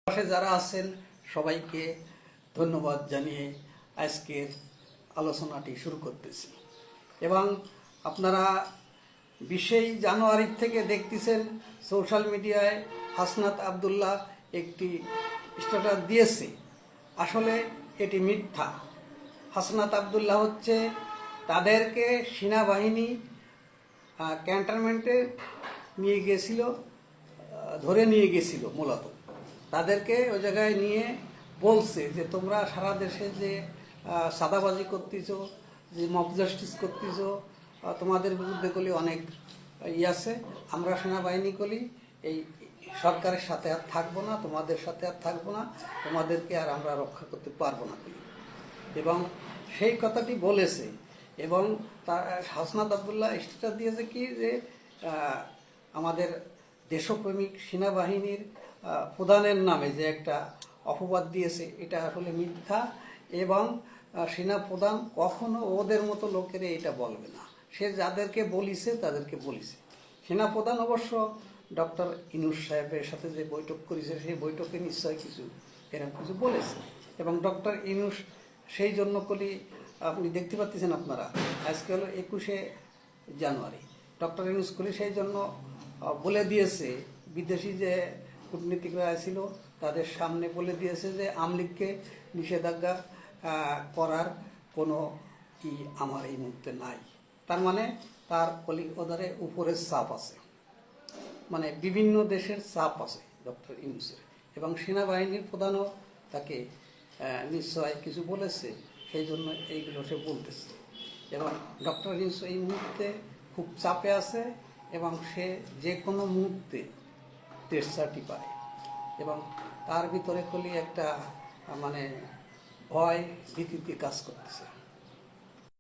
পাশে যারা আছেন সবাইকে ধন্যবাদ জানিয়ে আজকের আলোচনাটি শুরু করতেছি। এবং আপনারা 20 জানুয়ারি থেকে দেখতেছেন সোশ্যাল মিডিয়ায় হাসনাত আবদুল্লাহ একটি স্ট্যাটাস দিয়েছে। আসলে এটি মিথ্যা। হাসনাত আবদুল্লাহ হচ্ছে তাদেরকে সেনাবাহিনী ক্যান্টনমেন্টে নিয়ে গেছিল, ধরে নিয়ে গেছিল। মূলত তাদেরকে ওই জায়গায় নিয়ে বলছে যে তোমরা সারা দেশে যে সাদাবাজি করতেছো, যে মব জাস্টিস করতেছো, তোমাদের বিরুদ্ধে কলি অনেক আছে। আমরা সেনাবাহিনী কলি এই সরকারের সাথে আর থাকবো না, তোমাদের সাথে আর থাকবো না, তোমাদেরকে আর আমরা রক্ষা করতে পারবো না কলি। এবং সেই কথাটি বলেছে। এবং তার হাসনাত আবদুল্লাহ স্ট্যাটাস দিয়েছে কি যে আমাদের দেশপ্রেমিক সেনাবাহিনীর প্রধানের নামে যে একটা অপবাদ দিয়েছে, এটা আসলে মিথ্যা। এবং সেনা প্রধান কখনো ওদের মতো লোকের এটা বলবে না। সে যাদেরকে বলিছে তাদেরকে বলিছে। সেনা প্রধান অবশ্য ডক্টর ইনুস সাহেবের সাথে যে বৈঠক করেছে সেই বৈঠকে নিশ্চয় কিছু এরকম কিছু বলেছে। এবং ডক্টর ইনুস সেই জন্য কলি আপনি দেখতে পাচ্ছেন, আপনারা আজকে হলো 21 জানুয়ারি, ডক্টর ইনুস কলি সেই জন্য বলে দিয়েছে, বিদেশি যে কূটনীতিকরা ছিল তাদের সামনে বলে দিয়েছে যে আওয়ামী লীগকে নিষেধাজ্ঞা করার কোনো কি আমার এই মুহূর্তে নাই। তার মানে তার ওদারে উপরের চাপ আছে, মানে বিভিন্ন দেশের চাপ আছে ডক্টর ইউনূসের। এবং সেনাবাহিনীর প্রধানও তাকে নিশ্চয় কিছু বলেছে, সেই জন্য এইগুলো সে বলতেছে। এবং ডক্টর ইউনূস এই মুহূর্তে খুব চাপে আছে এবং সে যে কোনো মুহূর্তে তেরসাটি পারে। এবং তার ভিতরে কলি একটা মানে ভয় ভীতিতে কাজ করতেছে।